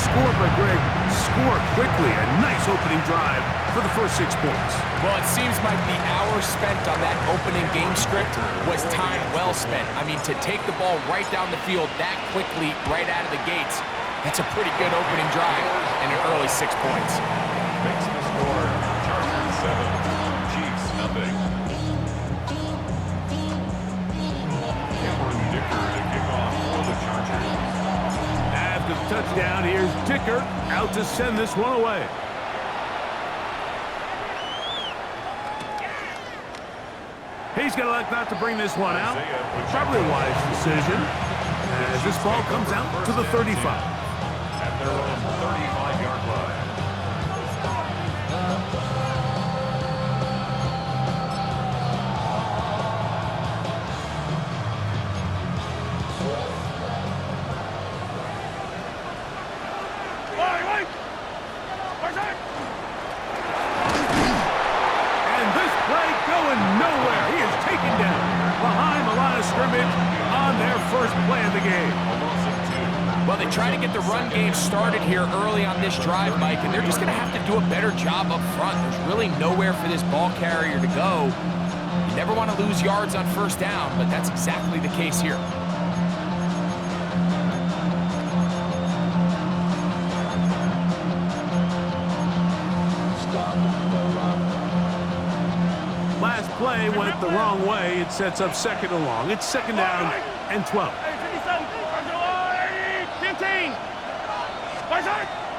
score, but Greg, score quickly. A nice opening drive for the first 6 points. Well, it seems like the hour spent on that opening game script was time well spent. I mean, to take the ball right down the field that quickly, right out of the gates, that's a pretty good opening drive and an early 6 points. Makes the score. Chargers 7, Chiefs nothing. Cameron Dicker to kick off for the Chargers. After the touchdown, here's Dicker out to send this one away. He's going to elect not to bring this one out. Probably a wise decision as this ball comes out to the 35. At their own 35-yard line. And this play going nowhere. He is taken down behind the line of scrimmage on their first play of the game. Well, they try to get the run game started here early on this drive, Mike, and they're just going to have to do a better job up front. There's really nowhere for this ball carrier to go. You never want to lose yards on first down, but that's exactly the case here. Last play went the wrong way. It sets up second and long. It's second down and 12.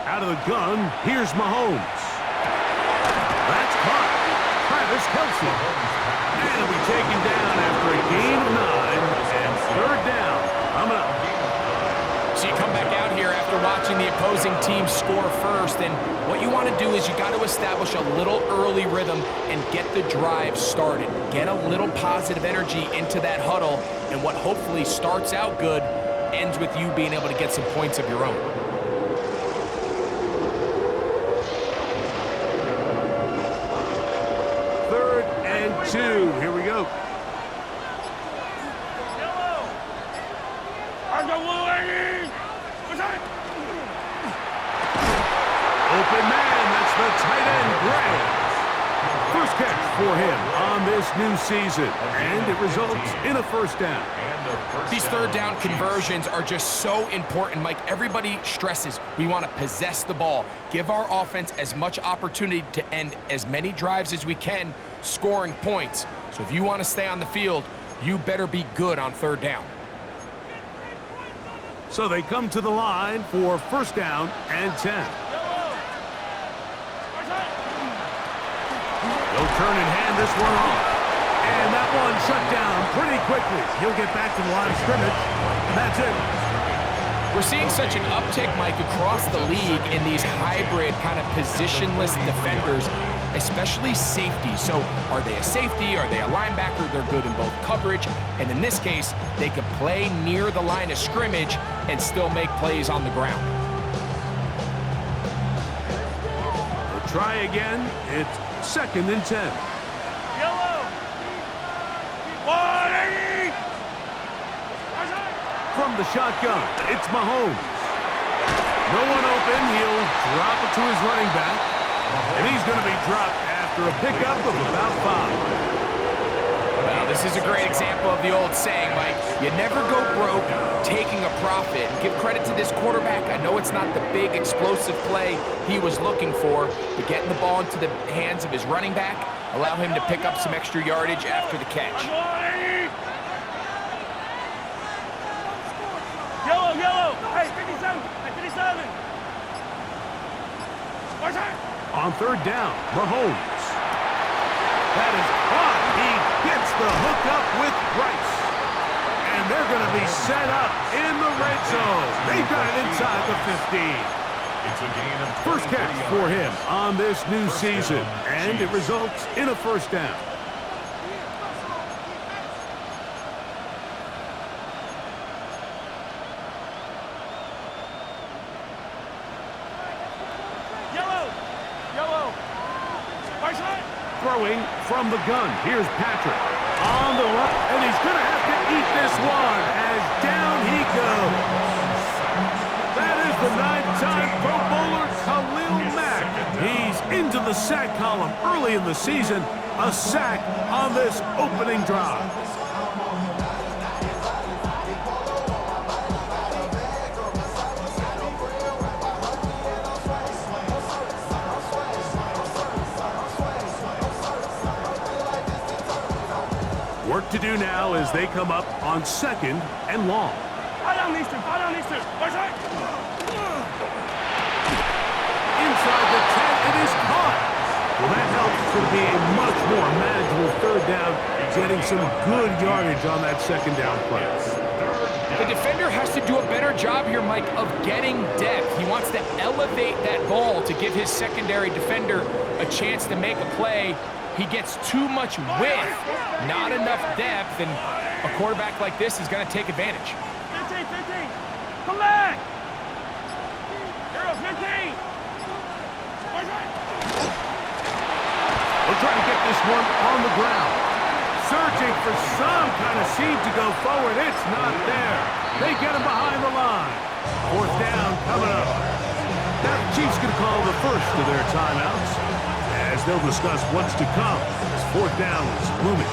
Out of the gun, here's Mahomes. That's caught. Travis Kelce. And it'll be taken down after a gain of 9 and third down. Coming up. So you come back out here after watching the opposing team score first, and what you want to do is you got to establish a little early rhythm and get the drive started. Get a little positive energy into that huddle, and what hopefully starts out good ends with you being able to get some points of your own. Third and 2. Here we go. Open man, that's the tight end, Gray. First catch for him on this new season, and it results in a first down. These third down conversions are just so important, Mike. Everybody stresses we want to possess the ball, give our offense as much opportunity to end as many drives as we can, scoring points. So if you want to stay on the field, you better be good on third down. So they come to the line for first down and 10. They'll turn and hand this one off. And that one shut down pretty quickly. He'll get back to the line of scrimmage, and that's it. We're seeing such an uptick, Mike, across the league in these hybrid kind of positionless defenders, especially safety. So are they a safety? Are they a linebacker? They're good in both coverage. And in this case, they can play near the line of scrimmage and still make plays on the ground. They'll try again. It's second and 10. From the shotgun, it's Mahomes. No one open. He'll drop it to his running back. And he's going to be dropped after a pickup of about 5. Well, this is a great example of the old saying, Mike. You never go broke taking a profit. Give credit to this quarterback. I know it's not the big explosive play he was looking for, but getting the ball into the hands of his running back, allow him to pick up some extra yardage after the catch. Yellow. Hey, 57. Hey, 57. On third down, Mahomes. That is caught. He gets the hookup with Rice. And they're going to be set up in the red zone. They've got it inside the 15. It's a gain of First catch for him on this new season. And it results in a first down. Throwing from the gun. Here's Patrick on the run, and he's going to have to eat this one as down he goes. That is the 9th time in the sack column early in the season. A sack on this opening drive. Work to do now as they come up on 2nd and long. Fall down these two. Fall down these two. Watch right. Inside the 10, it is caught. Well, that helps to be a much more manageable 3rd down, getting some good yardage on that 2nd down play. The defender has to do a better job here, Mike, of getting depth. He wants to elevate that ball to give his secondary defender a chance to make a play. He gets too much width, not enough depth, and a quarterback like this is going to take advantage. 15, 15. Come back. Girl, 15. Watch right. We'll try to get this one on the ground. Searching for some kind of seed to go forward. It's not there. They get him behind the line. 4th down coming up. Now the Chiefs going to call the first of their timeouts, as they'll discuss what's to come as 4th down is looming.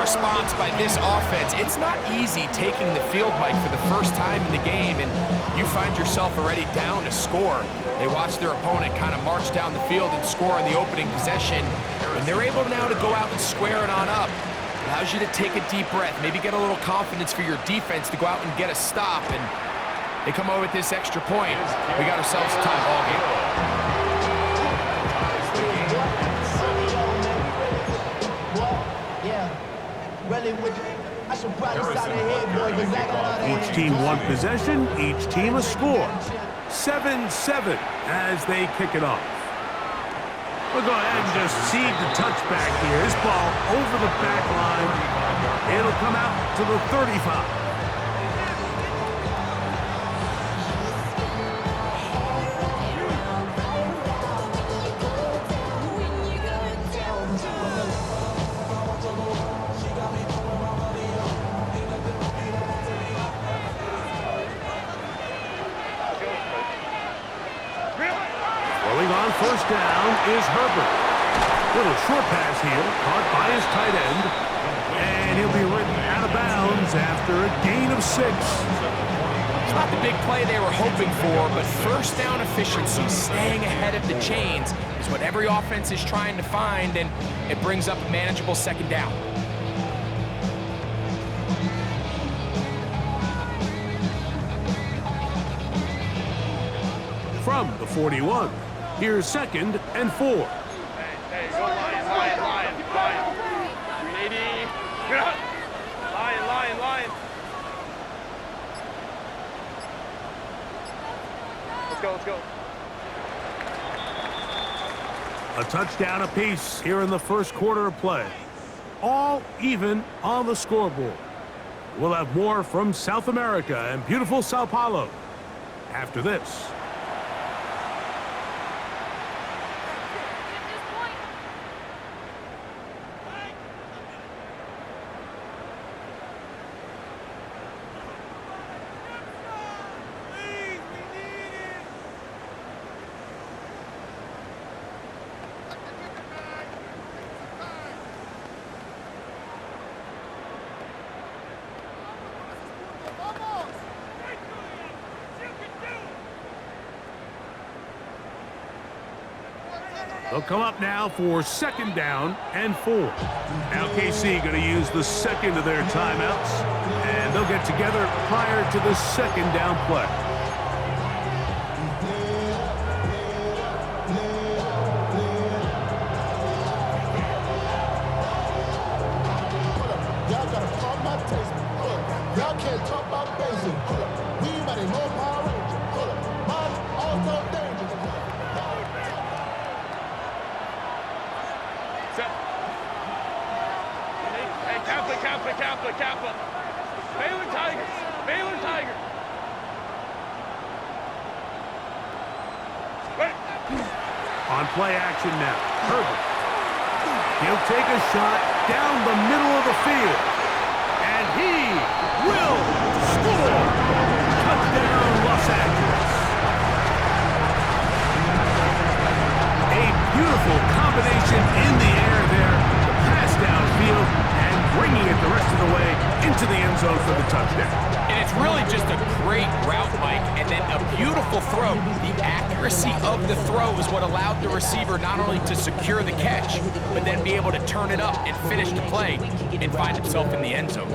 Response by this offense. It's not easy taking the field, Mike, for the first time in the game, and you find yourself already down to score. They watch their opponent kind of march down the field and score on the opening possession, and they're able now to go out and square it on up. Allows you to take a deep breath, maybe get a little confidence for your defense to go out and get a stop, and they come over with this extra point. We got ourselves a tie ball game. Each team one possession, each team a score. 7-7 as they kick it off. We'll go ahead and just seed the touchback here. This ball over the back line. It'll come out to the 35. On 1st down is Herbert. Little short pass here, caught by his tight end, and he'll be written out of bounds after a gain of 6. It's not the big play they were hoping for, but 1st down efficiency, staying ahead of the chains, is what every offense is trying to find, and it brings up a manageable 2nd down. From the 41. Here's 2nd and 4. Hey, go Lion, Lion, Lion, Lion. 380. Lion, Lion, Lion. Let's go, let's go. A touchdown apiece here in the 1st quarter of play. All even on the scoreboard. We'll have more from South America and beautiful Sao Paulo after this. They'll come up now for 2nd down and 4. Now KC going to use the 2nd of their timeouts, and they'll get together prior to the 2nd down play. Set. Hey, Kappa. Baylor Tigers. Wait. On play action now. Herbert. He'll take a shot down the middle of the field. And he will score. Touchdown, Los Angeles. A beautiful combination in the air there. The pass downfield and bringing it the rest of the way into the end zone for the touchdown. And it's really just a great route, Mike, and then a beautiful throw. The accuracy of the throw is what allowed the receiver not only to secure the catch, but then be able to turn it up and finish the play and find himself in the end zone.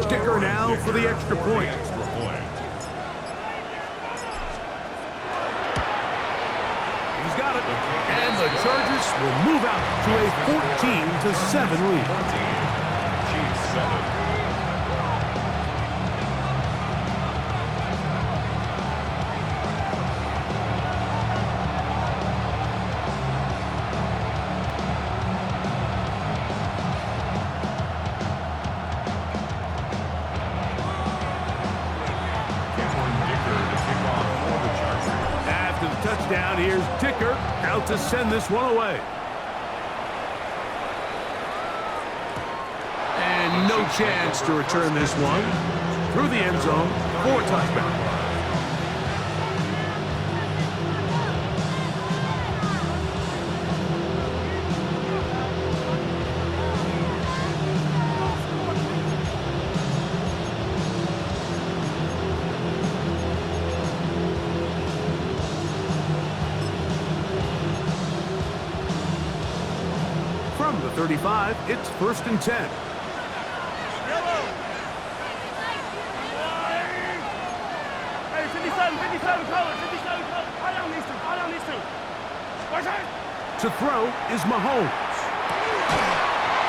Kicker now for the extra point. He's got it. And the Chargers will move out to a 14-7 lead. Chiefs 7. Touchdown, here's Dicker out to send this one away. And no chance to return this one through the end zone for a touchdown. From the 35, it's 1st and 10. Yellow. Hey, 57 color. High down these two. Watch out. To throw is Mahomes.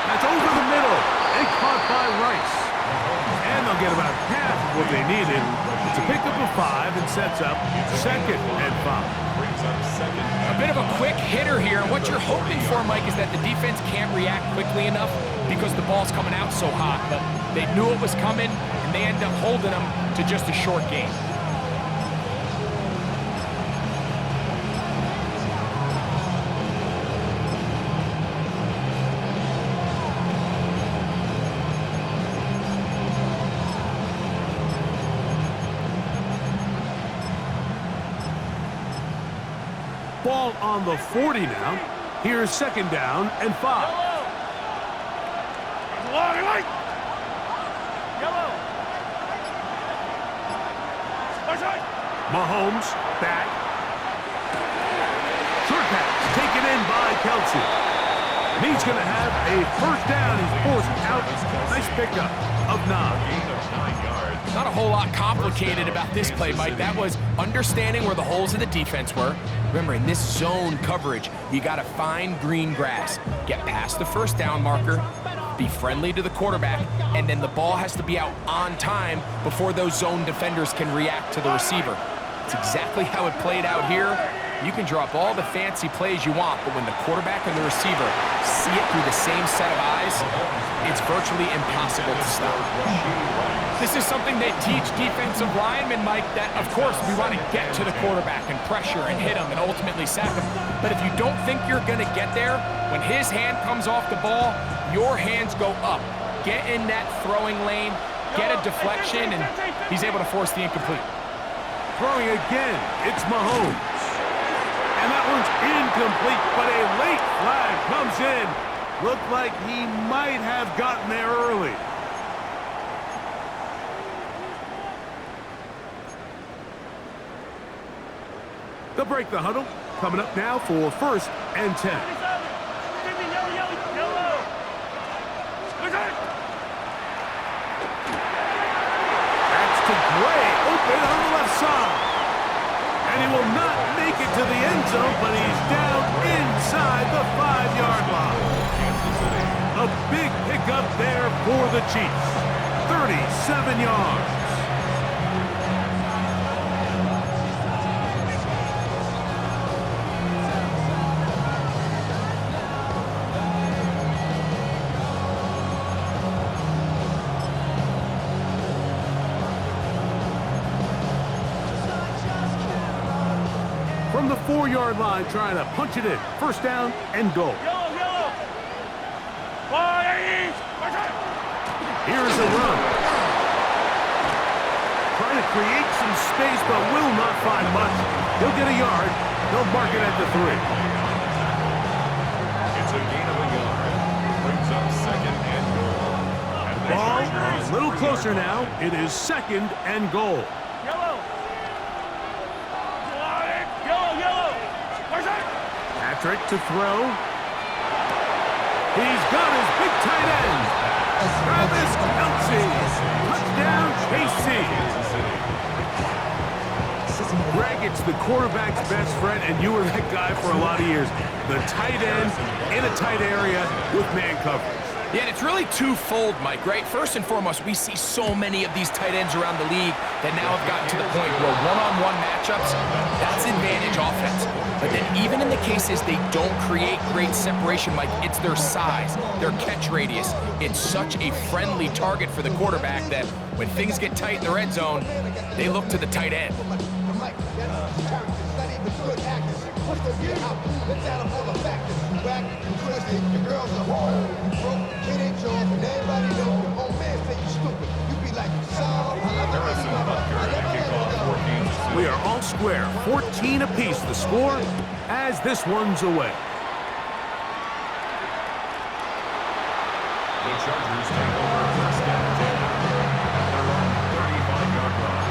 That's over the middle and caught by Rice. And they'll get about half of what they needed. It's a pickup of 5 and sets up 2nd and 5. A bit of a quick hitter here, and what you're hoping for, Mike, is that the defense can't react quickly enough because the ball's coming out so hot. But they knew it was coming, and they end up holding them to just a short game. Ball on the 40 now. Here's 2nd down and 5. Yellow. Mahomes back. Short pass taken in by Kelsey. And he's going to have a 1st down. He's forced out. Nice pickup of 9. Not a whole lot complicated about this play, Mike. That was understanding where the holes of the defense were. Remember, in this zone coverage, you got to find green grass, get past the 1st down marker, be friendly to the quarterback, and then the ball has to be out on time before those zone defenders can react to the receiver. It's exactly how it played out here. You can drop all the fancy plays you want, but when the quarterback and the receiver see it through the same set of eyes, it's virtually impossible to stop. This is something they teach defensive linemen, Mike, that, of course, we want to get to the quarterback and pressure and hit him and ultimately sack him. But if you don't think you're going to get there, when his hand comes off the ball, your hands go up. Get in that throwing lane, get a deflection, and he's able to force the incomplete. Throwing again, it's Mahomes. And that one's incomplete, but a late flag comes in. Looked like he might have gotten there early. They'll break the huddle. Coming up now for 1st and 10. That's to Gray. open on the left side. And he will not make it to the end zone, but he's down inside the 5-yard line. A big pickup there for the Chiefs. 37 yards. From the 4-yard line, trying to punch it in. First down and goal. Yellow. Here's a run. Trying to create some space, but will not find much. He'll get a yard. They'll mark it at the 3. It's a gain of a yard. Brings up second and goal. And the Ball Chargers a little 3 closer yards. now. It is second and goal. Yellow. Patrick to throw. He's got his big tight end. Travis Kelce. Touchdown, KC. Greg, it's the quarterback's best friend, and you were that guy for a lot of years. The tight end in a tight area with man coverage. Yeah, and it's really twofold, Mike, right? First and foremost, we see so many of these tight ends around the league that now have gotten to the point where one-on-one matchups, that's advantage offense. But then even in the cases they don't create great separation, Mike, it's their size, their catch radius. It's such a friendly target for the quarterback that when things get tight in the red zone, they look to the tight end. We are all square, 14 apiece the score as this one's away. The Chargers take over first and 10. Their own 35-yard line.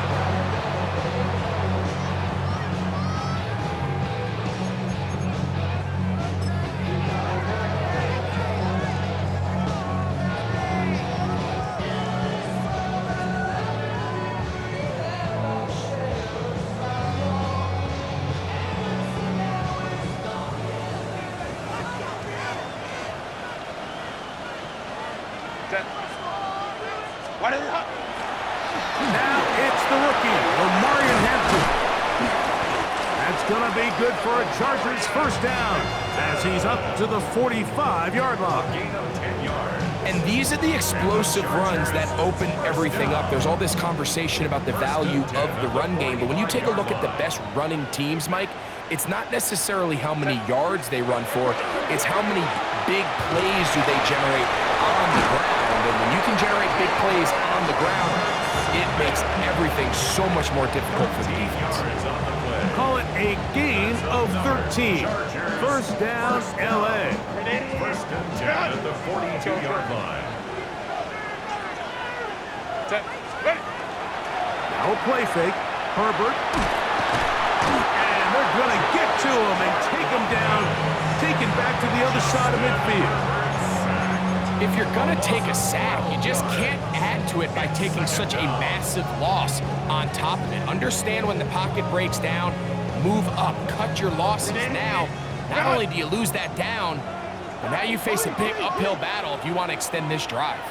Now it's the rookie, Omarion Hampton. That's going to be good for a Chargers first down as he's up to the 45-yard line. Gain of 10 yards. And these are the explosive runs that open everything up. There's all this conversation about the value of the run game, but when you take a look at the best running teams, Mike, it's not necessarily how many yards they run for, it's how many big plays do they generate on the ground. And when you can generate big plays on the ground, it makes everything so much more difficult for the defense. Yards on the play. Call it a gain of 13. First down, L.A. First and 10 at the 42-yard line. Now a play fake. Herbert. And they're going to get to him and take him down. Taken back to the other side of midfield. If you're going to take a sack, you just can't add to it by taking such a massive loss on top of it. Understand when the pocket breaks down, move up, cut your losses now. Not only do you lose that down, but now you face a big uphill battle if you want to extend this drive.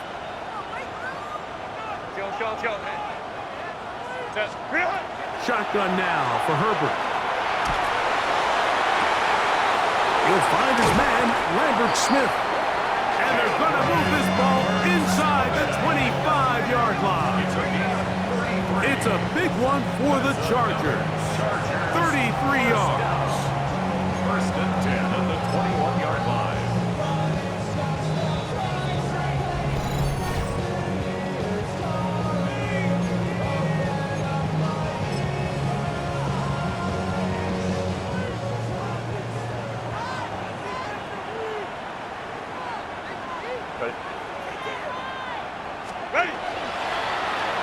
Shotgun now for Herbert. He'll find his man, Lambert Smith. And they're going to move this ball inside the 25-yard line. It's a big one for the Chargers. 33 yards. First and 10 at the 21-yard line.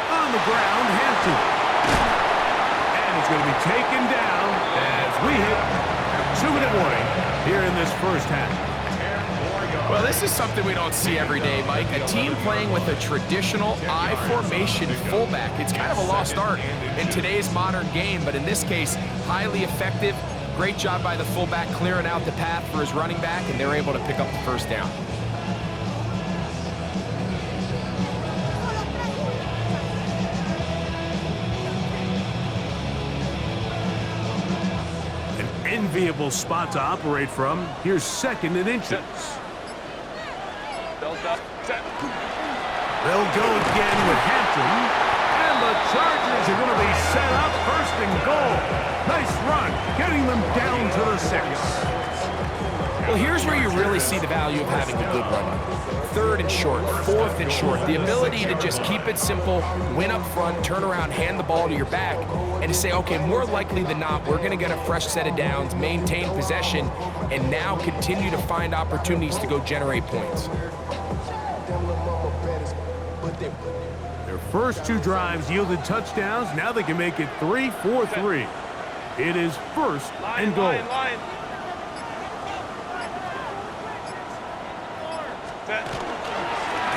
On the ground, Hampton. And he's going to be taken down as we hit 2-minute warning here in this first half. 10 more yards. Well, this is something we don't see every day, Mike. A team playing with a traditional I formation fullback. It's kind of a lost art in today's modern game, but in this case, highly effective. Great job by the fullback clearing out the path for his running back, and they're able to pick up the first down. Enviable spot to operate from. Here's 2nd and inches. They'll They'll go again with Hampton. And the Chargers are going to be set up 1st and goal. Nice run, getting them down to the 6. Well, here's where you really see the value of having a good runner. 3rd and short, 4th and short. The ability to just keep it simple, win up front, turn around, hand the ball to your back, and to say, okay, more likely than not, we're going to get a fresh set of downs, maintain possession, and now continue to find opportunities to go generate points. Their first 2 drives yielded touchdowns. Now they can make it 3-4-3. It is 1st and goal. Line.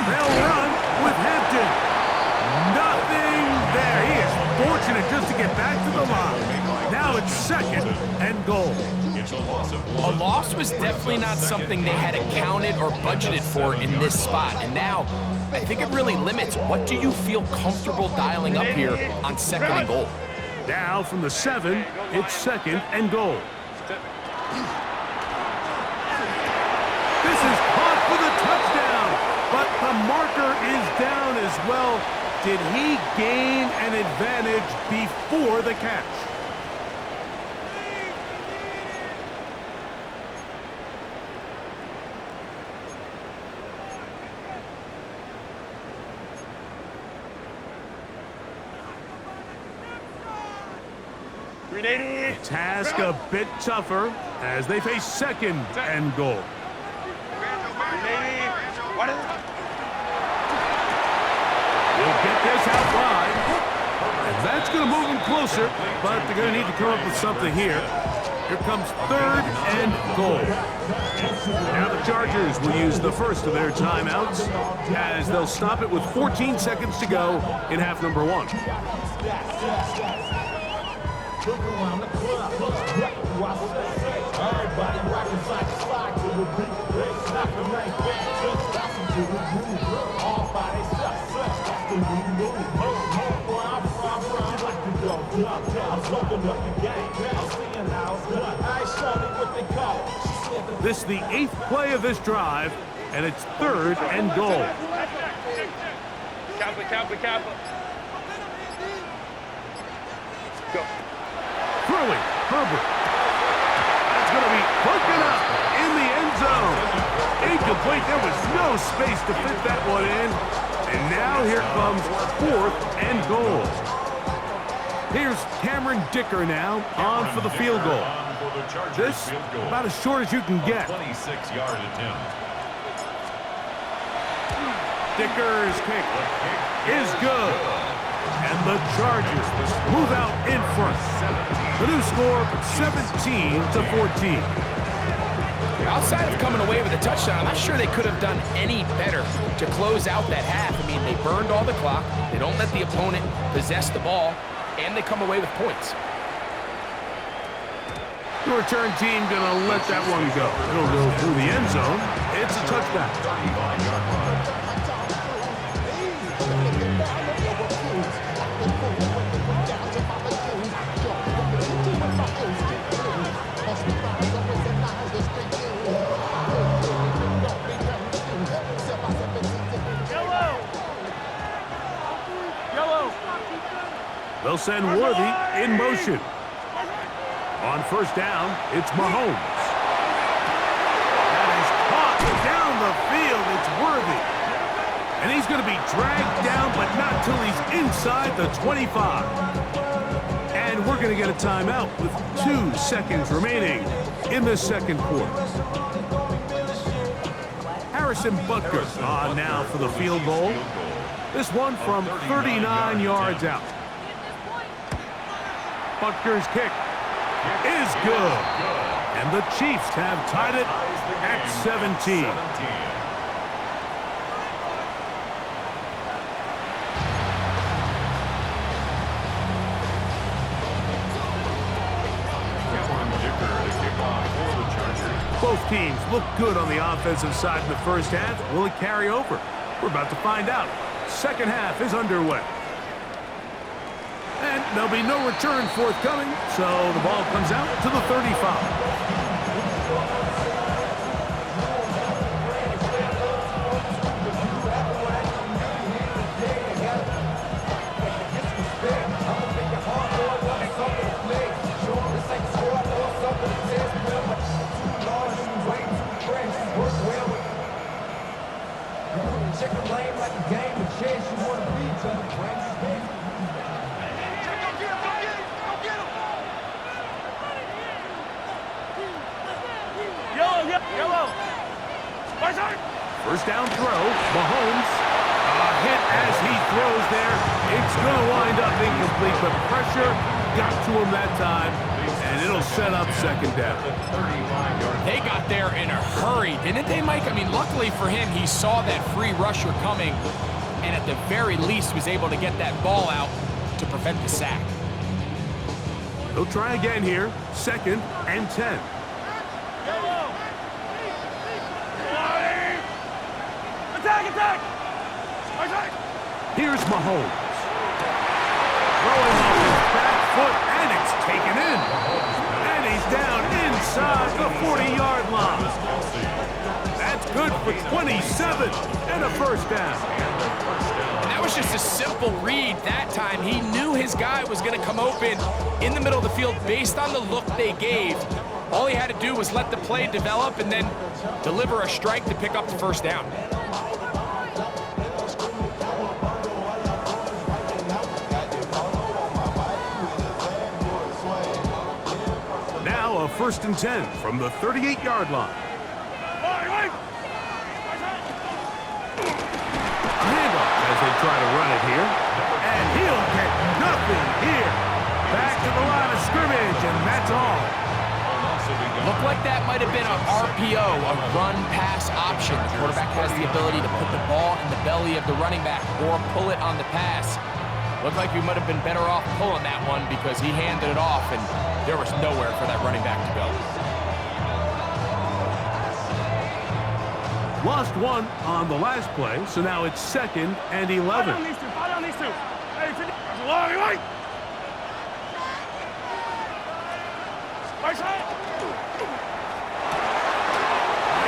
They'll run with Hampton. Nothing there. He is fortunate just to get back to the line. Now it's 2nd and goal. A loss was definitely not something they had accounted or budgeted for in this spot. And now, I think it really limits what do you feel comfortable dialing up here on 2nd and goal. Now from the 7, it's 2nd and goal. This is caught for the touchdown, but the marker is down as well. Did he gain an advantage before the catch? Task a bit tougher as they face 2nd and goal. He'll get this out wide. And that's going to move him closer, but they're going to need to come up with something here. Here comes 3rd and goal. Now the Chargers will use the first of their timeouts as they'll stop it with 14 seconds to go in half number 1. Look around the club, watch everybody rockin' like a slide to the beat. They snap the night back, just bouncing to the groove. All by themselves, that's the new move. Boy, I'm like to go downtown, open up the game. I'm seeing how it's done. I ain't showing what they call it. This is the 8th play of this drive, and it's 3rd and goal. Kappa. Go. Throwing, Herbert. That's going to be broken up in the end zone. Incomplete. There was no space to fit that one in. And now here comes 4th and goal. Here's Cameron Dicker now on for the field goal. This about as short as you can get. 26-yard attempt. Dicker's kick is good. And the Chargers move out in front. The new score, 17-14. Outside of coming away with a touchdown, I'm not sure they could have done any better to close out that half. I mean, they burned all the clock. They don't let the opponent possess the ball, and they come away with points. The return team going to let that one go. It'll go through the end zone. It's a touchback. They'll send Worthy in motion. On 1st down, it's Mahomes. That is caught down the field. It's Worthy. And he's going to be dragged down, but not till he's inside the 25. And we're going to get a timeout with 2 seconds remaining in the 2nd quarter. Harrison Butker on now for the field goal. This one from 39 yards out. Butker's kick is good. And the Chiefs have tied it at 17. Both teams look good on the offensive side in the first half. Will it carry over? We're about to find out. Second half is underway. And there'll be no return forthcoming, so the ball comes out to the 35. First down throw, Mahomes. A hit as he throws there. It's going to wind up incomplete. The pressure got to him that time, and it'll set up second down. They got there in a hurry, didn't they, Mike? I mean, luckily for him, he saw that free rusher coming, and at the very least was able to get that ball out to prevent the sack. They'll try again here. Second and 10. Here's Mahomes. Throwing off his back foot, and it's taken in. And he's down inside the 40-yard line. That's good for 27 and a first down. And that was just a simple read that time. He knew his guy was going to come open in the middle of the field based on the look they gave. All he had to do was let the play develop and then deliver a strike to pick up the first down. Now a first and 10 from the 38-yard line. A handoff as they try to run it here. And he'll get nothing here. Back to the line of scrimmage, and that's all. Looked like that might have been an RPO, a run-pass option. The quarterback has the ability to put the ball in the belly of the running back or pull it on the pass. Looked like we might have been better off pulling that one because he handed it off, and there was nowhere for that running back to go. Lost one on the last play, so now it's second and 11. Fall down these two. Hey,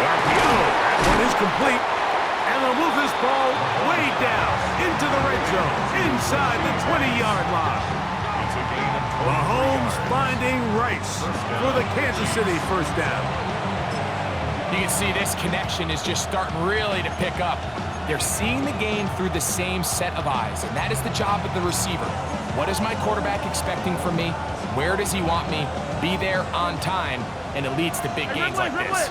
That one is complete. And they'll move this ball way down into the red zone, inside the 20-yard line. Mahomes finding Rice for the Kansas City first down. You can see this connection is just starting really to pick up. They're seeing the game through the same set of eyes, and that is the job of the receiver. What is my quarterback expecting from me? Where does he want me? Be there on time, and it leads to big gains like this.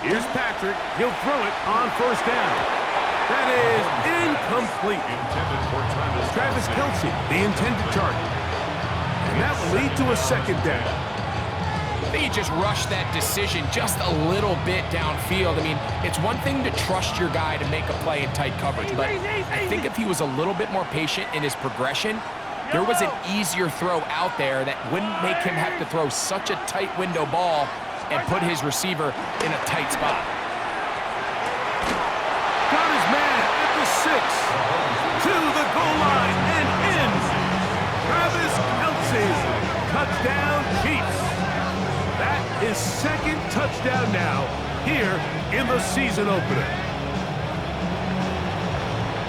Here's Patrick. He'll throw it on first down. That is incomplete. Travis Kelce, the intended target. And that will lead to a second down. I think he just rushed that decision just a little bit downfield. I mean, it's one thing to trust your guy to make a play in tight coverage, but I think if he was a little bit more patient in his progression, there was an easier throw out there that wouldn't make him have to throw such a tight window ball and put his receiver in a tight spot. Got his man at the 6, to the goal line and in. Travis Kelce, touchdown Chiefs. That is second touchdown now here in the season opener.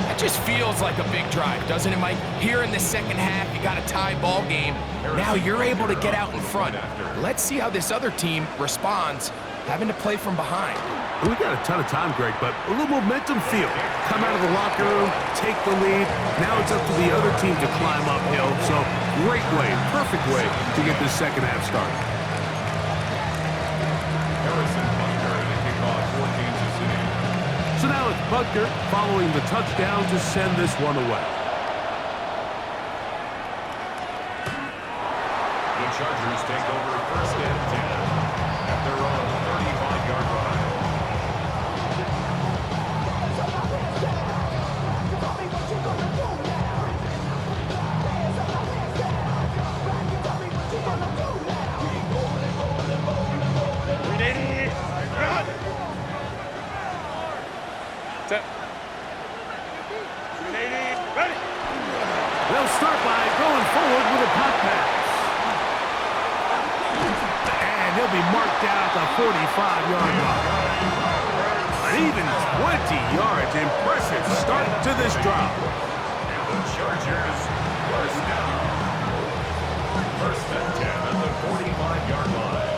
That just feels like a big drive, doesn't it, Mike? Here in the second half, you got a tie ball game. Now you're able to get out in front. Let's see how this other team responds, having to play from behind. We got a ton of time, Greg, but a little momentum feel. Come out of the locker room, take the lead. Now it's up to the other team to climb uphill. So great way, perfect way to get this second half started. Harrison Butker, the kickoff for Kansas City. So now it's Butker following the touchdown to send this one away. Chargers take over first and 10 at their own 35-yard line. They'll start by going forward with a punt pass. And he'll be marked down at the 45-yard line. An even 20 yards. Impressive start to this drive. And the Chargers first down. First and 10 at the 45-yard line.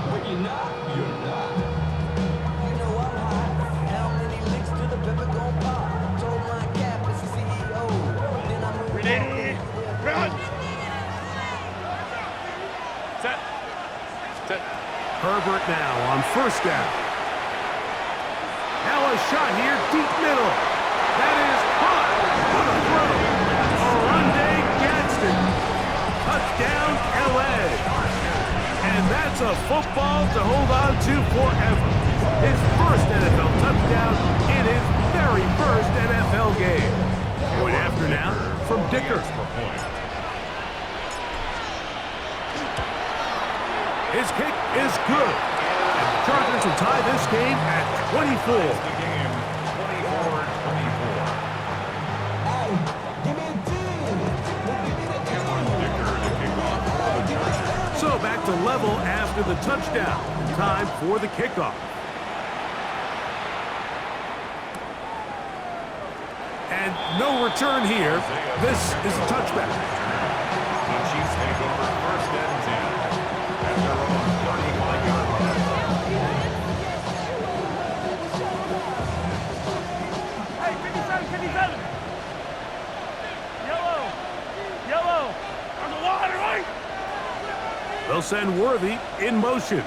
When you're not, you're not. You know I'm hot. How many licks to the pepper gon' pop? Told my cap is the CEO. Then I moved Ready? Run! Set. Set. Herbert now on first down. Now a shot here, deep middle. That is caught. What a throw. Orlando Gadsden. Touchdown, L.A. And that's a football to hold on to forever. His first NFL touchdown in his very first NFL game. Point after now from Dicker. His kick is good. And the Chargers will tie this game at 24. The game 24-24. Hey, give me a Cameron Dicker to kick off for the Chargers. So back to level after the touchdown. Time for the kickoff. And no return here. This is a touchback. The Chiefs take over first and 10 at their own 35-yard line. Hey, 57, 57. Yellow. Yellow. On the line, right? They'll send Worthy in motion.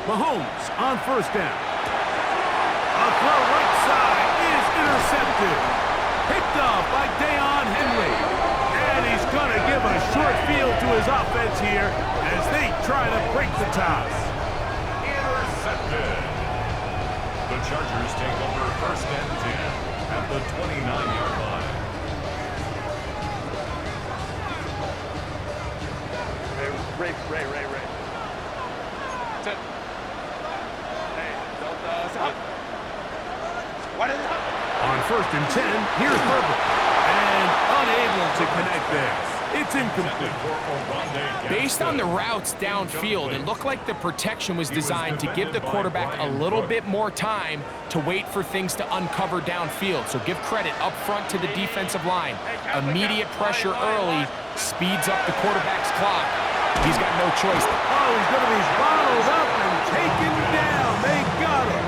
Mahomes on first down. A throw right side is intercepted. Picked off by Deion Henry. And he's going to give a short field to his offense here as they try to break the tie. Intercepted. The Chargers take over first and 10 at the 29-yard line. Ray. Set. Hey, don't, stop. What is it? On first and 10, here's Herbert. And unable to connect there. It's incomplete. Based on the routes downfield, it looked like the protection was designed to give the quarterback a little bit more time to wait for things to uncover downfield. So give credit up front to the defensive line. Immediate pressure early speeds up the quarterback's clock. He's got no choice. Oh, he's going to be bottled up and taken down. They got him.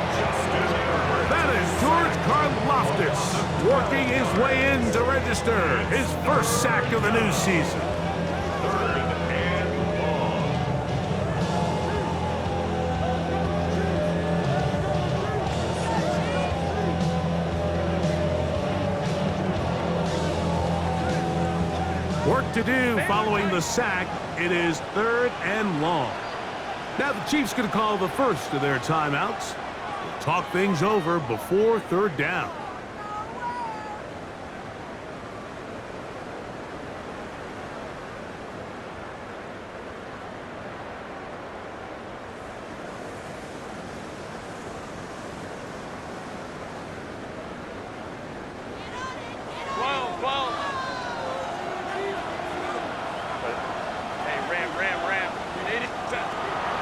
That is George Karlaftis working his way in to register his first sack of the new season. Third and long. Work to do following the sack. It is third and long. Now the Chiefs going to call the first of their timeouts. They'll talk things over before third down.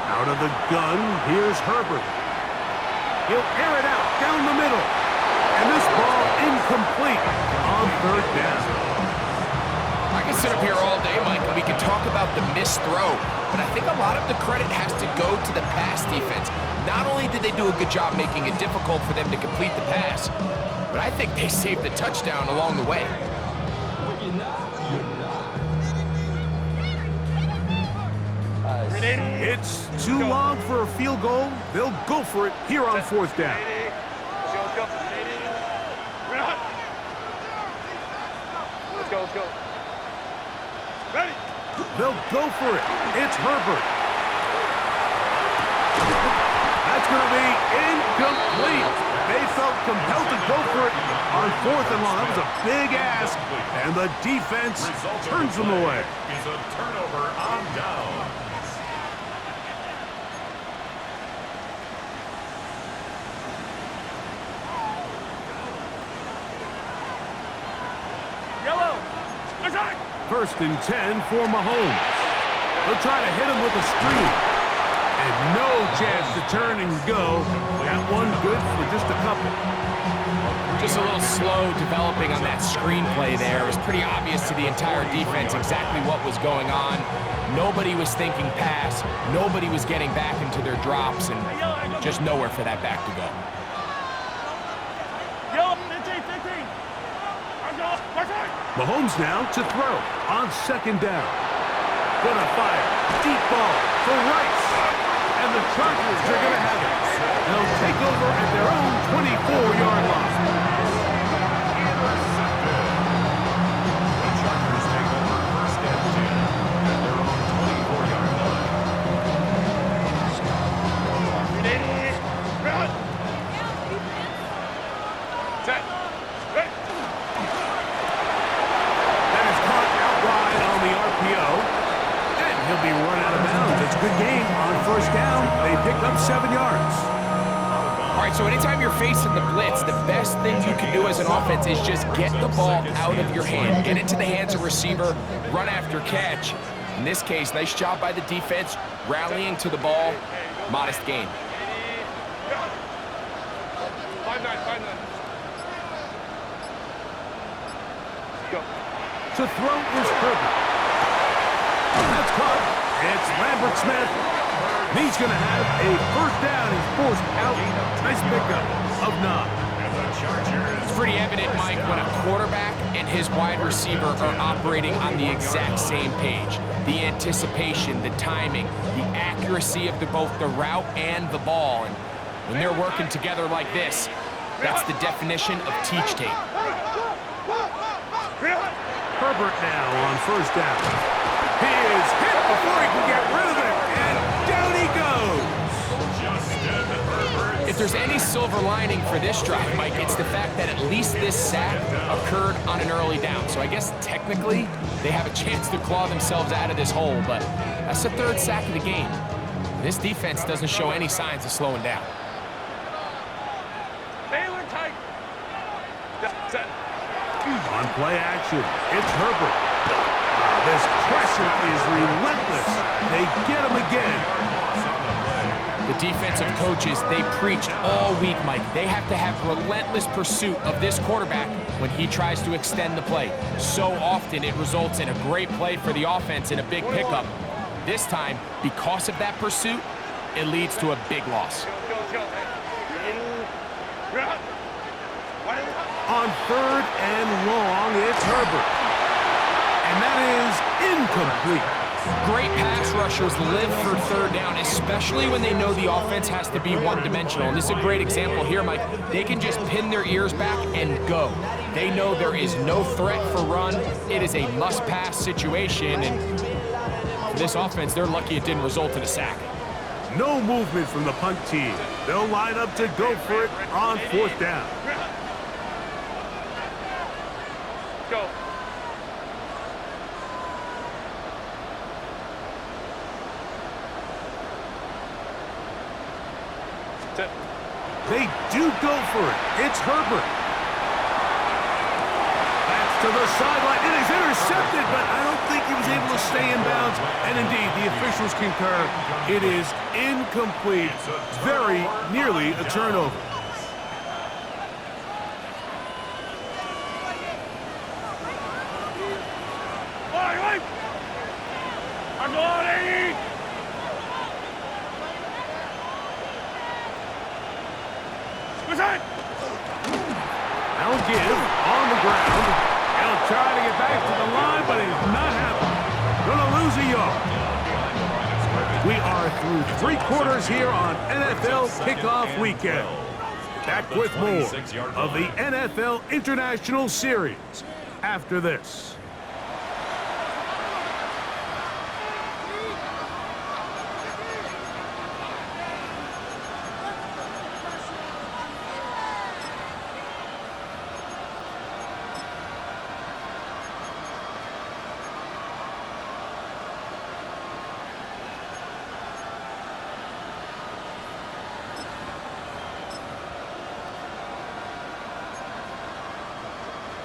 Out of the gun, here's Herbert. He'll air it out down the middle. And this ball incomplete on third down. I can sit up here all day, Mike, and we can talk about the missed throw, but I think a lot of the credit has to go to the pass defense. Not only did they do a good job making it difficult for them to complete the pass, but I think they saved the touchdown along the way. It's too long for a field goal. They'll go for it here on fourth down. Let's go, let's go. Ready? They'll go for it. It's Herbert. That's going to be incomplete. They felt compelled to go for it on 4th and long. That was a big ask, and the defense turns them away. Is a turnover on down. Yellow. 1st and 10 for Mahomes. They'll try to hit him with a screen. And no chance to turn and go. That one good for just a couple. Just a little slow developing on that screenplay there. It was pretty obvious to the entire defense exactly what was going on. Nobody was thinking pass. Nobody was getting back into their drops, and just nowhere for that back to go. Yellow, 15, 15. Mahomes now to throw on 2nd down. Gonna fire. Deep ball for Rice. And the Chargers are gonna have it. They'll take over at their own 24-yard line. The Chargers take over 1st and 10 at their own 24-yard line. Set. Ready? That is caught out wide on the RPO. And he'll be run out of bounds. It's a good game on 1st down. They pick up 7 yards. All right, so anytime you're facing the blitz, the best thing you can do as an offense is just get the ball out of your hand. Get it to the hands of receiver, run after catch. In this case, nice job by the defense, rallying to the ball. Modest gain. 5-9, 5-9. Go. To throw is Herbert. That's caught. It's Lambert Smith. He's going to have a 1st down. He's forced out. Nice pickup of 9. And the Chargers. It's pretty evident, Mike, when a quarterback and his wide receiver are operating on the exact same page. The anticipation, the timing, the accuracy of both the route and the ball. And when they're working together like this, that's the definition of teach tape. Herbert now on 1st down. He is hit before he can get rid of it, and down he goes. Justin Herbert. If there's any silver lining for this drive, Mike, it's the fact that at least this sack occurred on an early down. So I guess technically they have a chance to claw themselves out of this hole, but that's the 3rd sack of the game. This defense doesn't show any signs of slowing down. Taylor tight. Set. On play action, it's Herbert. This pressure is relentless. They get him again. The defensive coaches, they preached all week, Mike. They have to have relentless pursuit of this quarterback when he tries to extend the play. So often it results in a great play for the offense and a big pickup. This time, because of that pursuit, it leads to a big loss. On 3rd and long, it's Herbert. And that is incomplete. Great pass rushers live for 3rd down, especially when they know the offense has to be one-dimensional. And this is a great example here, Mike. They can just pin their ears back and go. They know there is no threat for run. It is a must-pass situation, and for this offense, they're lucky it didn't result in a sack. No movement from the punt team. They'll line up to go for it on 4th down. Go. Set. They do go for it. It's Herbert. That's to the sideline. It is intercepted, but I don't think he was able to stay in bounds. And indeed, the officials concur. It is incomplete. Very nearly a turnover. Now give on the ground. He'll try to get back to the line, but it's not happening. Gonna lose a yard. We are through 3 quarters here on NFL Kickoff Weekend. Back with more of the NFL International Series after this.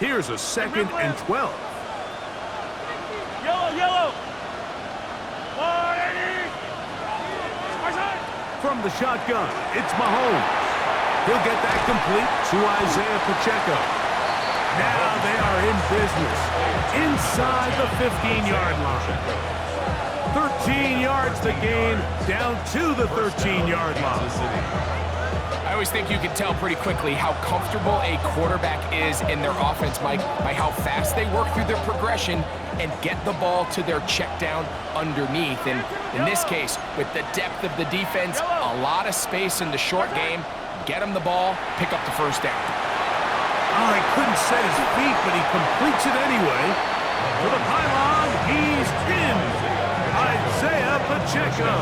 Here's a 2nd and 12. Yellow, yellow. From the shotgun, it's Mahomes. He'll get that complete to Isaiah Pacheco. Now they are in business inside the 15-yard line. 13 yards the gain, down to the 13-yard line. I always think you can tell pretty quickly how comfortable a quarterback is in their offense, Mike, by how fast they work through their progression and get the ball to their check down underneath. And in this case, with the depth of the defense, a lot of space in the short game, get him the ball, pick up the first down. Oh, he couldn't set his feet, but he completes it anyway. To the pylon, he's in. Isaiah Pacheco.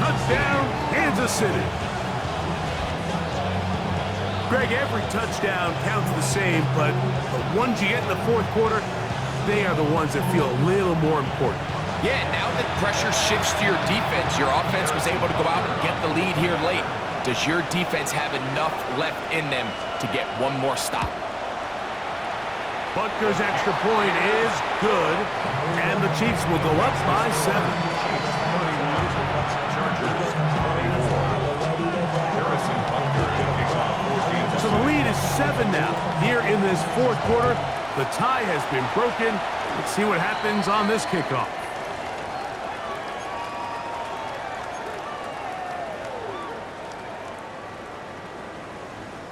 Touchdown, Kansas City. Greg, every touchdown counts the same, but the ones you get in the fourth quarter, they are the ones that feel a little more important. Yeah, now that pressure shifts to your defense, your offense was able to go out and get the lead here late. Does your defense have enough left in them to get one more stop? Butker's extra point is good, and the Chiefs will go up by 7. So the lead is 7 now. Here in this fourth quarter, the tie has been broken. Let's see what happens on this kickoff.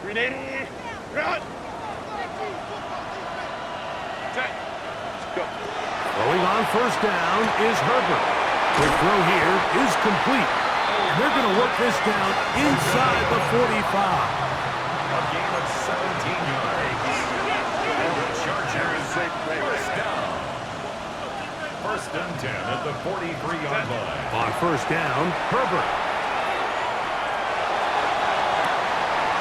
Grenade. Run. Set. Let's go. Throwing on first down is Herbert. Quick throw here is complete. And they're going to work this down inside the 45. A gain of 17 yards. And the Chargers first down. 1st and 10 at the 43-yard line. On first down, Herbert.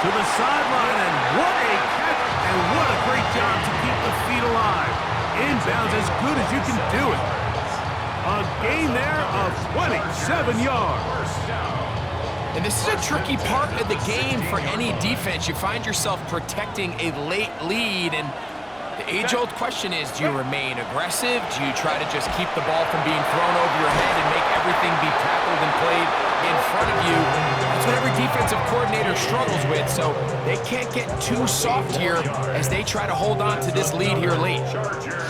To the sideline, and what a catch, and what a great job to keep the feet alive. Inbounds as good as you can do it. A gain there of 27 yards. First down. And this is a tricky part of the game for any defense. You find yourself protecting a late lead, and the age-old question is, do you remain aggressive? Do you try to just keep the ball from being thrown over your head and make everything be tackled and played in front of you? That's what every defensive coordinator struggles with, so they can't get too soft here as they try to hold on to this lead here late.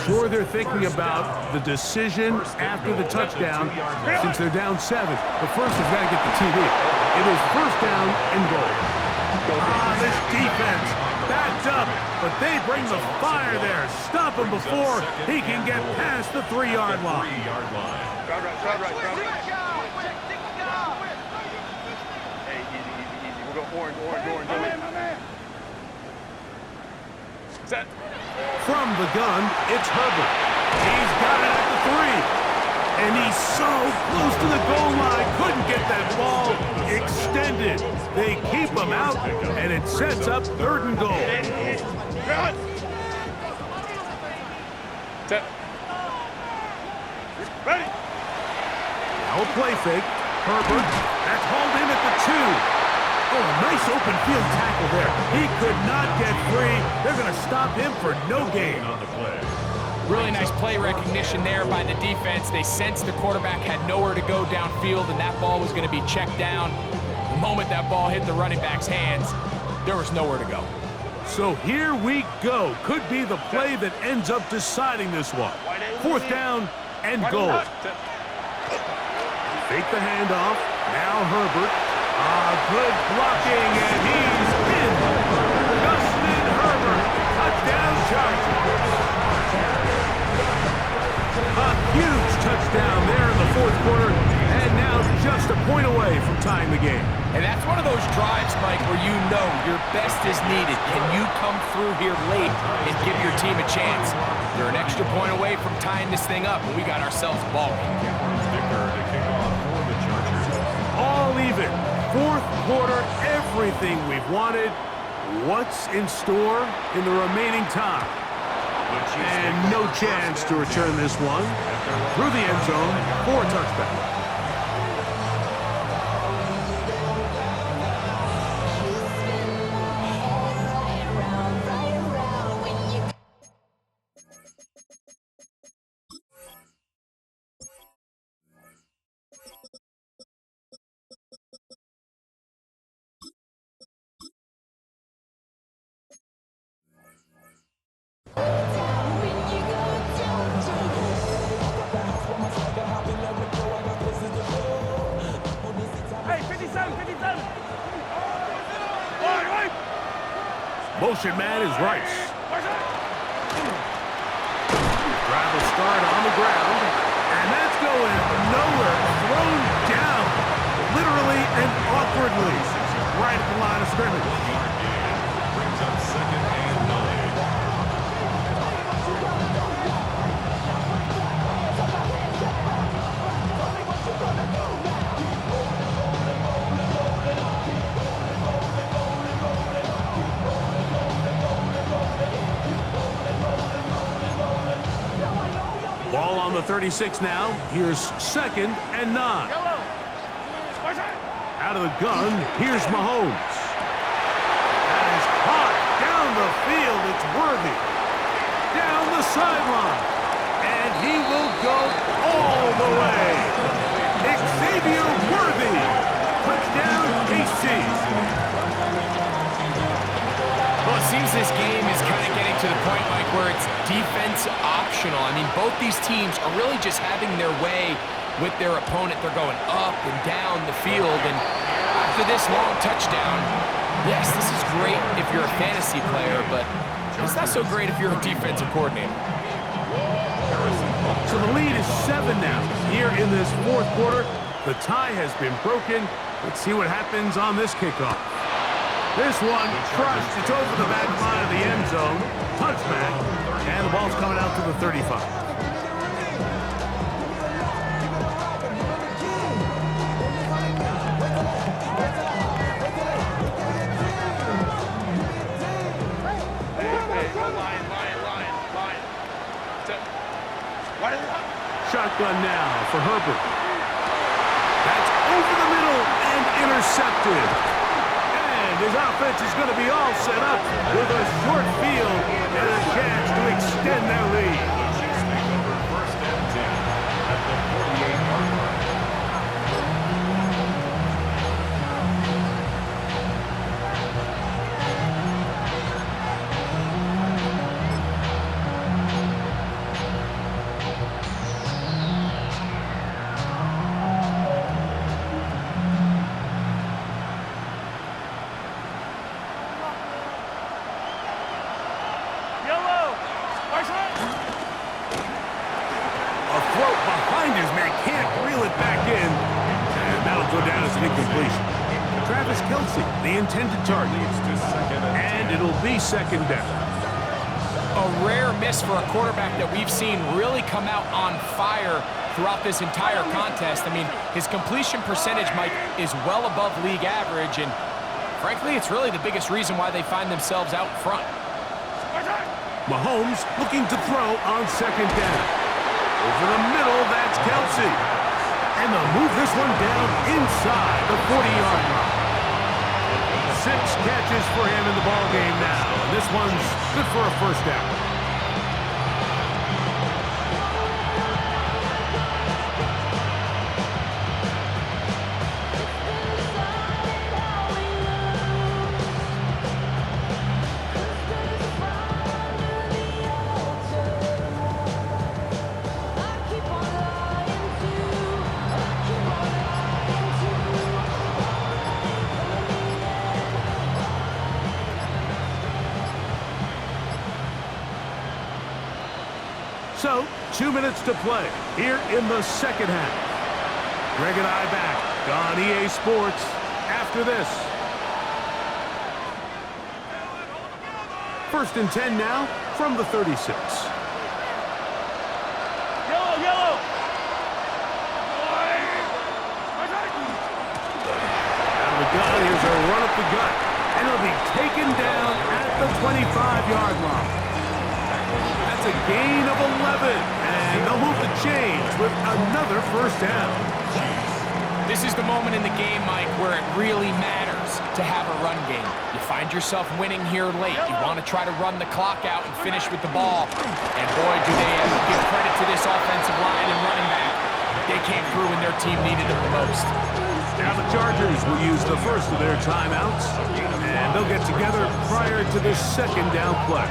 Sure, they're thinking about the decision after the touchdown since they're down 7. But first, they've got to get the TD. It is first down and goal. This defense backed up, but they bring the fire there. Stop him before he can get past the 3-yard line. 3-yard line. Crowd right. Hey, easy. We'll go orange. Set. From the gun, it's Herbert. He's got it at the 3. And he's so close to the goal line, couldn't get that ball extended. They keep him out, and it sets up 3rd and goal. Run. Set. Ready. Now a play fake. Herbert, that's hauled in at the 2. Oh, a nice open field tackle there. He could not get free. They're going to stop him for no gain. On the play. Really nice play recognition there by the defense. They sensed the quarterback had nowhere to go downfield, and that ball was going to be checked down. The moment that ball hit the running back's hands, there was nowhere to go. So here we go. Could be the play that ends up deciding this one. 4th down and goal. Fake the handoff. Now Herbert. Good blocking, and he's in. Justin Herbert. Touchdown Chargers. A huge touchdown there in the 4th quarter. And now just a point away from tying the game. And that's one of those drives, Mike, where you know your best is needed. Can you come through here late and give your team a chance? They're an extra point away from tying this thing up, and we got ourselves balling. All even. Fourth quarter, everything we've wanted. What's in store in the remaining time? And no chance to return this one through the end zone for a touchback. Motion man is Rice. Drive will start on the ground, and that's going nowhere. Thrown down, literally and awkwardly, right at the line of scrimmage. Brings up 2nd and 9. Ball on the 36 now. Here's 2nd and 9. Out of the gun, here's Mahomes. That is caught down the field. It's Worthy. Down the sideline. And he will go all the way. Xavier Worthy. Touchdown, KC. Well, it seems this game is kind of getting to the point, Mike, where it's defense optional. I mean, both these teams are really just having their way with their opponent. They're going up and down the field, and after this long touchdown, yes, this is great if you're a fantasy player, but it's not so great if you're a defensive coordinator. So the lead is 7 now. Here in this fourth quarter, the tie has been broken. Let's see what happens on this kickoff. This one crushed. It's over the back line of the end zone. Touchback. And the ball's coming out to the 35. Shotgun now for Herbert. That's over the middle and intercepted. And his offense is going to be all set up with a short field and a chance to extend their lead. First and 10 at the 48-yard line. The intended target. And it'll be 2nd down. A rare miss for a quarterback that we've seen really come out on fire throughout this entire contest. I mean, his completion percentage, Mike, is well above league average, and frankly, it's really the biggest reason why they find themselves out front. Mahomes looking to throw on 2nd down. Over the middle, that's Kelsey. And they'll move this one down inside the 40-yard line. 6 catches for him in the ballgame now. And this one's good for a first down. So, 2 minutes to play here in the second half. Greg and I back on EA Sports after this. First and 10 now from the 36. Yellow! Out of the gun, here's a run up the gut. And it'll be taken down at the 25-yard line. That's a gain of 11. And they'll move the chains with another first down. This is the moment in the game, Mike, where it really matters to have a run game. You find yourself winning here late. You want to try to run the clock out and finish with the ball. And boy, do they ever give credit to this offensive line and running back. They came through when their team needed them the most. Now the Chargers will use the first of their timeouts, and they'll get together prior to this second down play.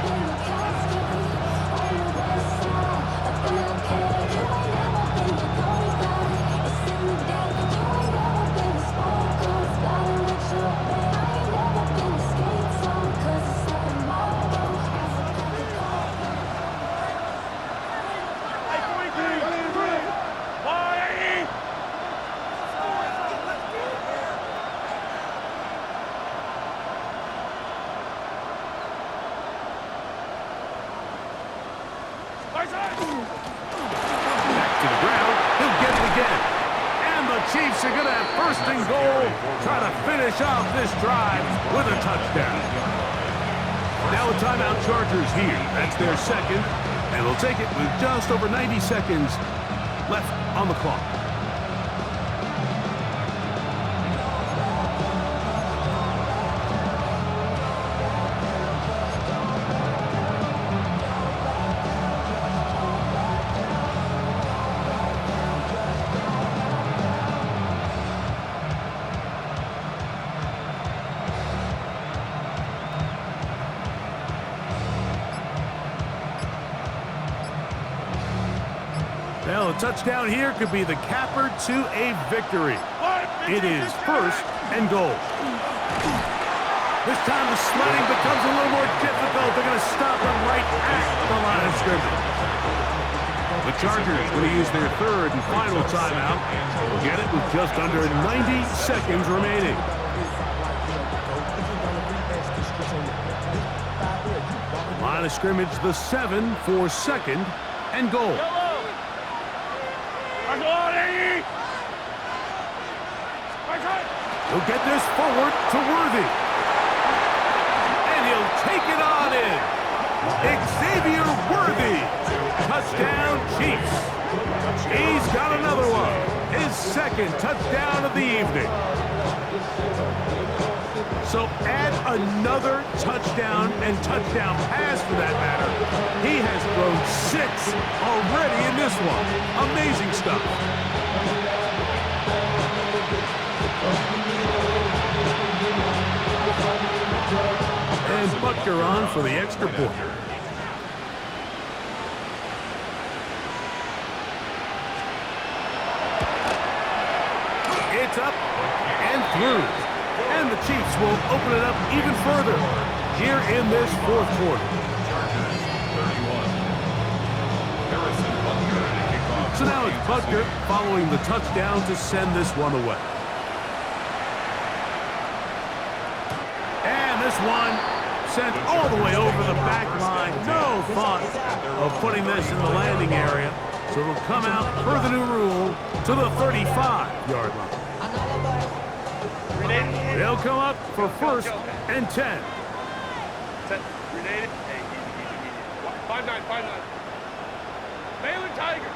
Back to the ground. He'll get it again. And the Chiefs are going to have first and goal. Try to finish off this drive with a touchdown. Now a timeout Chargers here. That's their second. And they'll take it with just over 90 seconds left on the clock. Well, a touchdown here could be the capper to a victory. It is first and goal. This time the sledding becomes a little more difficult. They're going to stop them right at the line of scrimmage. The Chargers going to use their third and final timeout. They'll get it with just under 90 seconds remaining. Line of scrimmage, the 7 for second and goal. He'll get this forward to Worthy. And he'll take it on in. Xavier Worthy. Touchdown, Chiefs. He's got another one. His second touchdown of the evening. So add another touchdown and touchdown pass for that matter. He has thrown 6 already in this one. Amazing stuff. And Butker on for the extra point. It's up and through. And the Chiefs will open it up even further here in this fourth quarter. So now it's Butker following the touchdown to send this one away. And this one sent all the way over the back line. No thought of putting this in the landing area. So it'll come out per the new rule to the 35-yard line. They'll come up for first and 10. Set. Grenade it. Hey, easy. 5-9. Baylor Tiger.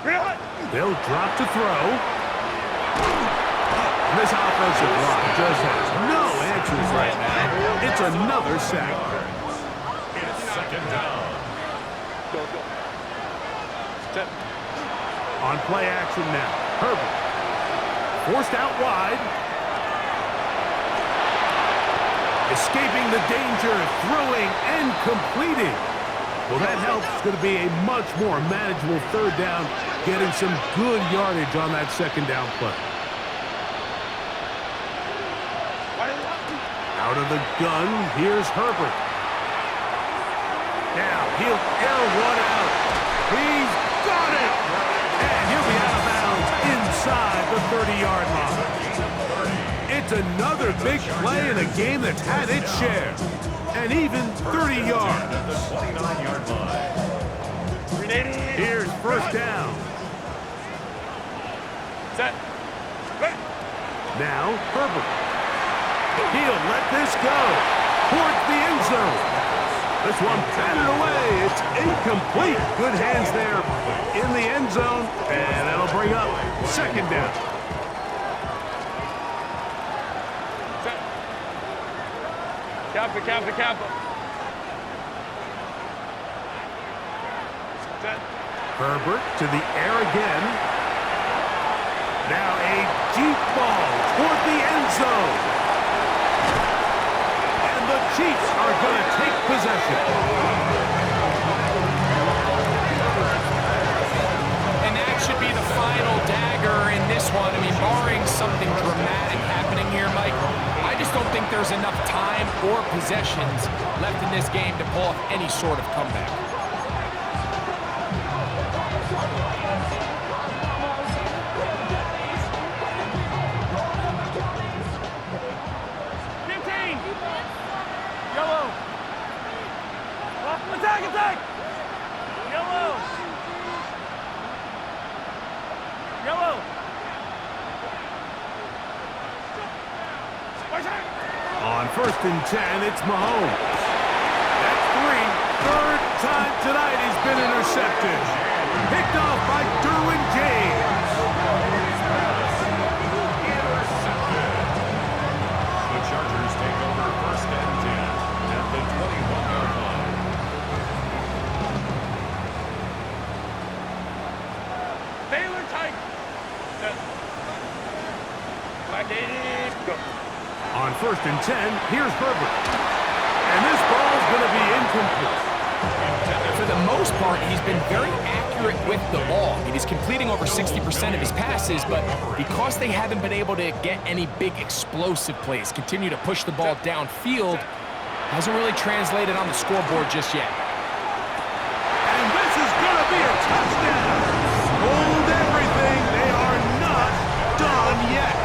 Really? They'll drop to throw. This offensive line just has no answers right now. It's another sack. It's second down. Go. Step. On play action now. Herbert. Forced out wide. Escaping the danger, throwing and completing. Well, that helps. It's going to be a much more manageable third down, getting some good yardage on that second down play. Out of the gun, here's Herbert. Now, he'll air one out. He's got it! And he'll be out of bounds inside the 30-yard line. It's another big play in a game that's had its share. And even 30 yards. At the 29-yard line. Here's first down. Set. Now Herbert. He'll let this go towards the end zone. This one batted away. It's incomplete. Good hands there in the end zone. And that'll bring up second down. Kappa. Set. Herbert to the air again. Now a deep ball toward the end zone. And the Chiefs are going to take possession. And that should be the final dagger in this one. I mean, barring something dramatic happening here, Mike, I just don't think there's enough time or possessions left in this game to pull off any sort of comeback. Yellow. Attack. Yellow. On first and 10, it's Mahomes. That's three. Third time tonight he's been intercepted. Picked off by Derwin James. The Chargers take over first and 10 at the 21-yard line. Baylor tight. Set. Back 80. Go. On first and 10, here's Herbert. And this ball's going to be incomplete. For the most part, he's been very accurate with the ball. I mean, he's completing over 60% of his passes, but because they haven't been able to get any big explosive plays, continue to push the ball downfield, hasn't really translated on the scoreboard just yet. And this is going to be a touchdown. Hold everything. They are not done yet.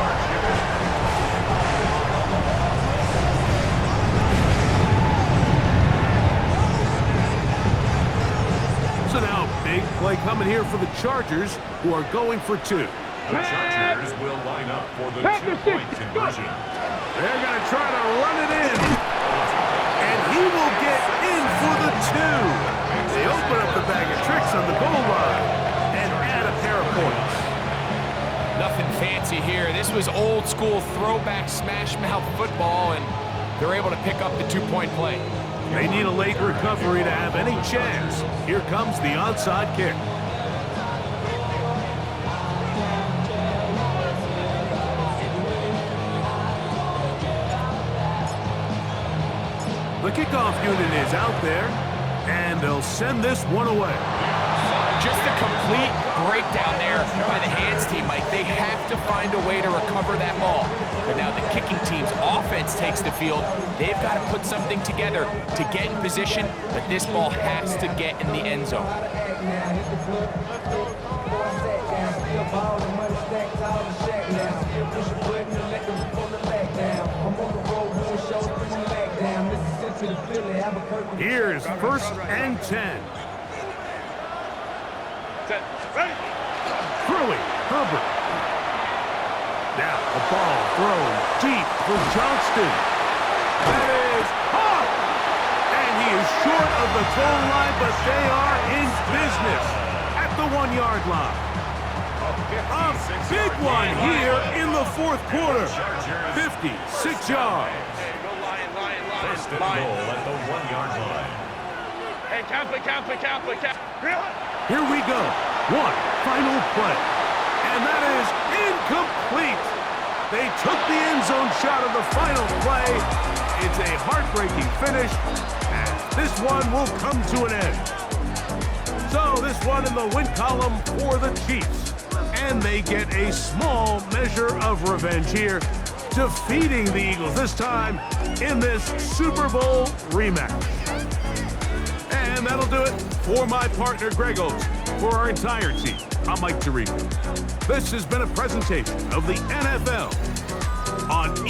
So now, big play coming here for the Chargers, who are going for two. The Chargers will line up for the two-point conversion. They're going to try to run it in. And he will get in for the two. They open up the bag of tricks on the goal line and add a pair of points. Nothing fancy here. This was old school throwback smash mouth football, and they're able to pick up the two-point play. They need a late recovery to have any chance. Here comes the onside kick. The kickoff unit is out there, and they'll send this one away. Just a complete breakdown there by the hands team, Mike. They have to find a way to recover that ball. But now the kicking team's offense takes the field. They've got to put something together to get in position, but this ball has to get in the end zone. Here's first and 10. Set. Ready. Throwing, Herbert. Now a ball thrown deep for Johnston. That is caught! And he is short of the goal line, but they are in business at the 1-yard line. A big one here in the fourth quarter. 56 yards. Hey, go Lion. First and goal at the 1-yard line. Hey, Kappa. Here we go. One final play. And that is incomplete. They took the end zone shot of the final play. It's a heartbreaking finish. And this one will come to an end. So this one in the win column for the Chiefs. And they get a small measure of revenge here, defeating the Eagles, this time in this Super Bowl rematch. And that'll do it for my partner, Greg Oates, for our entire team. I'm Mike Tirico. This has been a presentation of the NFL on